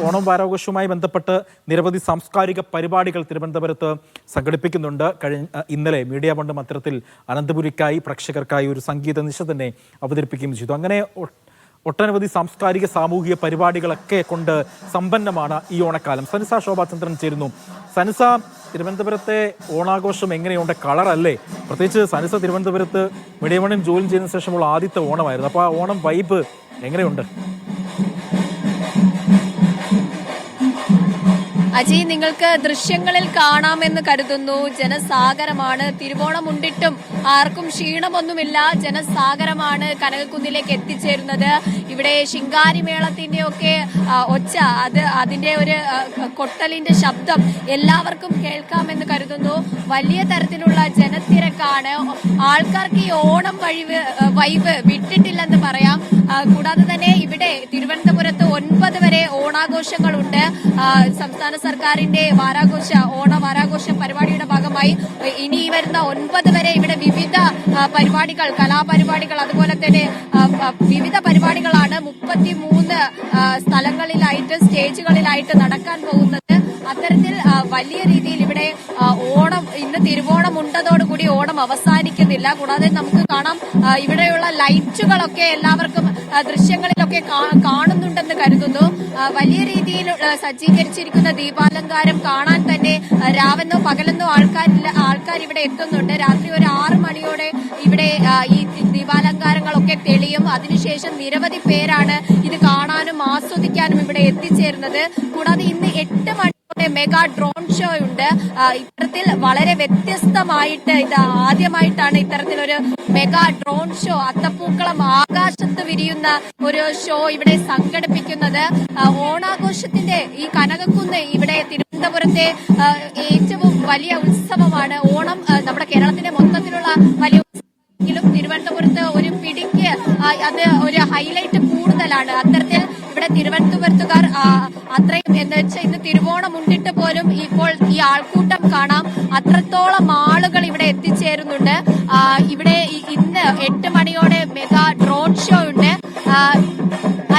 ഓണം വാരാഘോഷവുമായി ബന്ധപ്പെട്ട് നിരവധി സാംസ്കാരിക പരിപാടികൾ തിരുവനന്തപുരത്ത് സംഘടിപ്പിക്കുന്നുണ്ട്. ഇന്നലെ മീഡിയ വണ്ടും അത്തരത്തിൽ അനന്തപുരിക്കായി പ്രേക്ഷകർക്കായി ഒരു സംഗീത നിശ തന്നെ അവതരിപ്പിക്കുകയും ചെയ്തു. അങ്ങനെ ഒട്ടനവധി സാംസ്കാരിക സാമൂഹിക പരിപാടികളൊക്കെ കൊണ്ട് സമ്പന്നമാണ് ഈ ഓണക്കാലം. സനിസ ശോഭാചന്ദ്രൻ ചേരുന്നു. സനിസ, തിരുവനന്തപുരത്തെ ഓണാഘോഷം എങ്ങനെയുണ്ട്? കളറല്ലേ? പ്രത്യേകിച്ച് സനിസ തിരുവനന്തപുരത്ത് മീഡിയ വണ്ണിൽ ജോലി ചെയ്തതിനു ശേഷമുള്ള ആദ്യത്തെ ഓണമായിരുന്നു. അപ്പോൾ ആ ഓണം വൈബ് എങ്ങനെയുണ്ട്? അജയ്, നിങ്ങൾക്ക് ദൃശ്യങ്ങളിൽ കാണാമെന്ന് കരുതുന്നു. ജനസാഗരമാണ്. തിരുവോണമുണ്ടിട്ടും ആർക്കും ക്ഷീണമൊന്നുമില്ല. ജനസാഗരമാണ് കനകക്കുന്നിലേക്ക് എത്തിച്ചേരുന്നത്. ഇവിടെ ശിങ്കാരിമേളത്തിന്റെ ഒക്കെ ഒച്ച, അതിന്റെ ഒരു കൊട്ടലിന്റെ ശബ്ദം എല്ലാവർക്കും കേൾക്കാമെന്ന് കരുതുന്നു. വലിയ തരത്തിലുള്ള ജനത്തിരക്കാണ്. ആൾക്കാർക്ക് ഈ ഓണം വൈബ് വിട്ടിട്ടില്ലെന്ന് പറയാം. കൂടാതെ തന്നെ ഇവിടെ തിരുവനന്തപുരത്ത് 9 വരെ ഓണാഘോഷങ്ങളുണ്ട്. സംസ്ഥാന സർക്കാരിന്റെ ഓണ വാരാഘോഷ പരിപാടിയുടെ ഭാഗമായി ഇനി വരുന്ന 9 വരെ ഇവിടെ വിവിധ പരിപാടികൾ, കലാപരിപാടികൾ, അതുപോലെ തന്നെ വിവിധ പരിപാടികളാണ് 33 സ്ഥലങ്ങളിലായിട്ട്, സ്റ്റേജുകളിലായിട്ട് നടക്കാൻ പോകുന്നത്. അത്തരത്തിൽ വലിയ രീതിയിൽ ഇവിടെ ഓണം, ഇന്ന് തിരുവോണം ഉണ്ടതോടുകൂടി ഓണം അവസാനിക്കുന്നില്ല. കൂടാതെ നമുക്ക് കാണാം ഇവിടെയുള്ള ലൈറ്റുകളൊക്കെ എല്ലാവർക്കും ദൃശ്യങ്ങളിലൊക്കെ കാണുന്നുണ്ടെന്ന് കരുതുന്നു. വലിയ രീതിയിൽ സജ്ജീകരിച്ചിരിക്കുന്ന ദീപാലങ്കാരം കാണാൻ തന്നെ രാവെന്നോ പകലെന്നോ ആൾക്കാർ ഇവിടെ എത്തുന്നുണ്ട്. രാത്രി ഒരു 6 മണിയോടെ ഇവിടെ ഈ ദീപാലങ്കാരങ്ങളൊക്കെ തെളിയും. അതിനുശേഷം നിരവധി പേരാണ് ഇത് കാണാനും ആസ്വദിക്കാനും ഇവിടെ എത്തിച്ചേരുന്നത്. കൂടാതെ ഇന്ന് 8 മണി മെഗാ ഡ്രോൺ ഷോ ഉണ്ട്. ഇത്തരത്തിൽ വളരെ വ്യത്യസ്തമായിട്ട് ഇത് ആദ്യമായിട്ടാണ് ഇത്തരത്തിലൊരു മെഗാ ഡ്രോൺ ഷോ, അത്തപ്പൂക്കളം ആകാശത്ത് വിരിയുന്ന ഒരു ഷോ ഇവിടെ സംഘടിപ്പിക്കുന്നത്. ഓണാഘോഷത്തിന്റെ ഈ കനകക്കുന്ന് ഇവിടെ തിരുവനന്തപുരത്തെ ഏറ്റവും വലിയ ഉത്സവമാണ്. ഓണം നമ്മുടെ കേരളത്തിന്റെ മൊത്തത്തിലുള്ള വലിയ ഉത്സവമെങ്കിലും തിരുവനന്തപുരത്ത് ഒരു പിടിക്ക് അത് ഒരു ഹൈലൈറ്റ് കൂടുതലാണ്. അത്തരത്തിൽ ഇവിടെ തിരുവനന്തപുരത്തുകാർ അത്രയും എന്ന് വെച്ചാൽ ഇന്ന് തിരുവോണം ഉണ്ടിട്ട് പോലും ഇപ്പോൾ ഈ ആൾക്കൂട്ടം കാണാം. അത്രത്തോളം ആളുകൾ ഇവിടെ എത്തിച്ചേരുന്നുണ്ട്. ഇവിടെ ഇന്ന് 8 മണിയോടെ മെഗാ ഡ്രോൺ ഷോ ഉണ്ട്.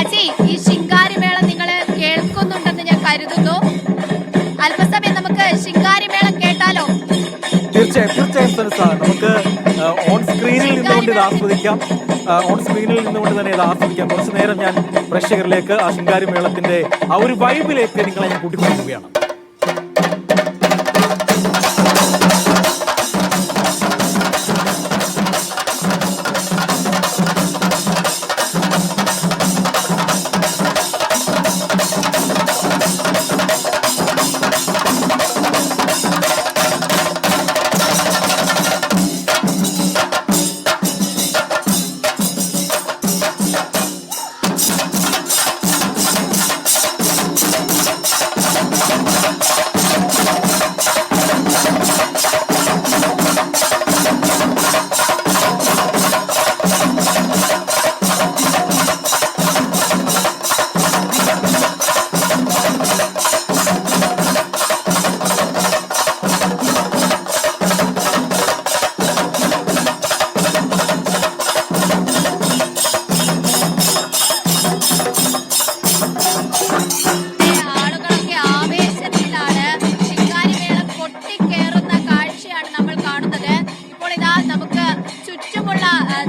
അജയ്, ഈ ശിങ്കാരിമേളം നിങ്ങൾ കേൾക്കുന്നുണ്ടെന്ന് ഞാൻ കരുതുന്നു. അല്പസമയം നമുക്ക് ശിങ്കാരിമേളം കേട്ടാലോ? തീർച്ചയായും സനിസ, നമുക്ക് ഓൺ സ്ക്രീനിൽ നിന്നുകൊണ്ട് ഇത് ആസ്വദിക്കാം. തന്നെ ഇത് ആസ്വദിക്കാം. കുറച്ചു നേരം ഞാൻ പ്രേക്ഷകരിലേക്ക് ആ ശിങ്കാരിമേളത്തിന്റെ ആ ഒരു വൈബിലേക്ക് നിങ്ങളെ ഞാൻ കൂട്ടിക്കൊണ്ടുപോവുകയാണ്.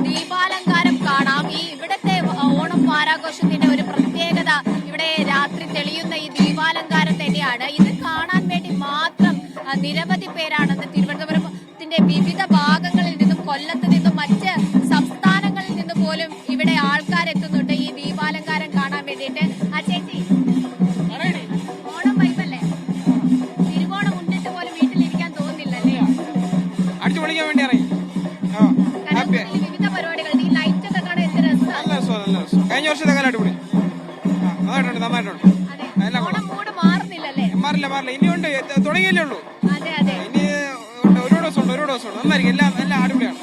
ദീപാലങ്കാരം കാണാം. ഇവിടത്തെ ഓണം വാരാഘോഷത്തിന്റെ ഒരു പ്രത്യേകത ഇവിടെ രാത്രി തെളിയുന്ന ഈ ദീപാലങ്കാരം തന്നെയാണ്. ഇത് കാണാൻ വേണ്ടി മാത്രം നിരവധി പേരാണ് തിരുവനന്തപുരത്തിന്റെ വിവിധ ഭാഗങ്ങളിൽ നിന്നും, കൊല്ലത്ത് നിന്നും, മറ്റ് സംസ്ഥാനങ്ങളിൽ നിന്നും പോലും ഇവിടെ ആൾക്കാരെത്തുന്നുണ്ട് ഈ ദീപാലങ്കാരം കാണാൻ വേണ്ടിയിട്ട്. ആ ചേച്ചി, ഓണം വൈബല്ലേ? തിരുവോണം ഉണ്ടിട്ട് പോലും വീട്ടിലിരിക്കാൻ തോന്നുന്നില്ലല്ലേ? അടിച്ചു പൊളിക്കാൻ വേണ്ടി ഇറങ്ങി. വിവിധ പരിപാടികൾ, ഈ ലൈറ്റ് ഒക്കെ കാണാൻ എന്ത് രസമാണ്. കഴിഞ്ഞ വർഷത്തെ അടിപൊളി നന്നായിട്ടുണ്ട്. മൂഡ് മാറുന്നില്ലല്ലേ? മാറില്ല, ഇനിയുണ്ട്, തുടങ്ങിയല്ലേ ഉള്ളൂ. ഇനി ഒരു ദിവസം നന്നായിരിക്കും. എല്ലാം അടിപൊളിയാണ്.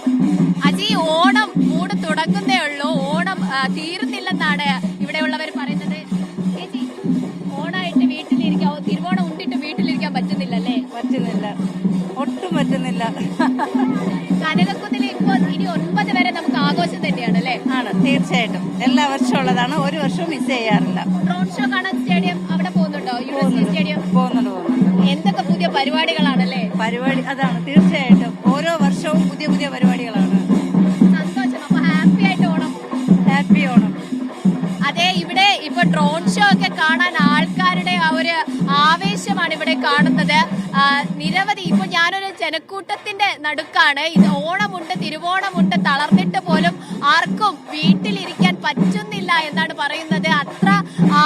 അജി, ഓണം മൂഡ് തുടങ്ങുന്നേ ഉള്ളൂ, ഓണം തീരുന്നില്ലെന്നാണ് ഇവിടെയുള്ളവർ പറയുന്നത്. ചേച്ചി, ഓണായിട്ട് വീട്ടിലിരിക്കാവോ? തിരുവോണം ഉണ്ടിട്ട് വീട്ടിലിരിക്കാൻ പറ്റുന്നില്ലല്ലേ? പറ്റുന്നില്ല, ഒട്ടും പറ്റുന്നില്ല. കനകക്കുന്നിൽ ഇപ്പൊ ഇനി 9 വരെ നമുക്ക് ആഘോഷം തന്നെയാണ് അല്ലേ? ആണ്, തീർച്ചയായിട്ടും. എല്ലാ വർഷവും ഉള്ളതാണ്, ഒരു വർഷവും മിസ് ചെയ്യാറില്ല. ഡ്രോൺ ഷോ കാണാൻ സ്റ്റേഡിയം അവിടെ പോകുന്നു. അതാണ് തീർച്ചയായിട്ടും. ഓരോ വർഷവും പുതിയ പുതിയ പരിപാടികളാണ്. സന്തോഷം. അപ്പൊ ഹാപ്പി ആയിട്ട് ഓണം. ഹാപ്പി ഓണം. അതെ, ഇവിടെ ഇപ്പൊ ഡ്രോൺ ഷോ ഒക്കെ കാണാൻ ആൾക്കാരുടെ ആ ഒരു ആവേശമാണ് ഇവിടെ കാണുന്നത്. നിരവധി ഇപ്പൊ ഞാനൊരു ജനക്കൂട്ടത്തിന്റെ നടുക്കാണ്. ഇത് ഓണമുണ്ട്, തിരുവോണമുണ്ട്, തളർന്നിട്ട് പോലും ആർക്കും വീട്ടിലിരിക്കാൻ പറ്റുന്നില്ല എന്നാണ് പറയുന്നത്. അത്ര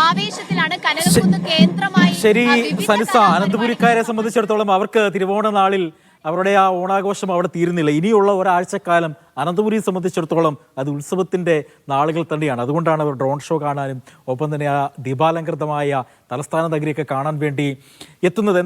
ആവേശത്തിലാണ് കനകക്കുന്ന് കേന്ദ്രമായി. ശരി വിവിധ സനിസ, തരം അനന്തപുരിക്കാരെ സംബന്ധിച്ചിടത്തോളം അവർക്ക് തിരുവോണ നാളിൽ അവരുടെ ആ ഓണാഘോഷം അവിടെ തീരുന്നില്ല. ഇനിയുള്ള ഒരാഴ്ചക്കാലം അനന്തപുരിയെ സംബന്ധിച്ചിടത്തോളം അത് ഉത്സവത്തിന്റെ നാളുകൾ തന്നെയാണ്. അതുകൊണ്ടാണ് അവർ ഡ്രോൺ ഷോ കാണാനും ഒപ്പം തന്നെ ആ ദീപാലങ്കൃതമായ തലസ്ഥാന നഗരിയൊക്കെ കാണാൻ വേണ്ടി എത്തുന്നത്.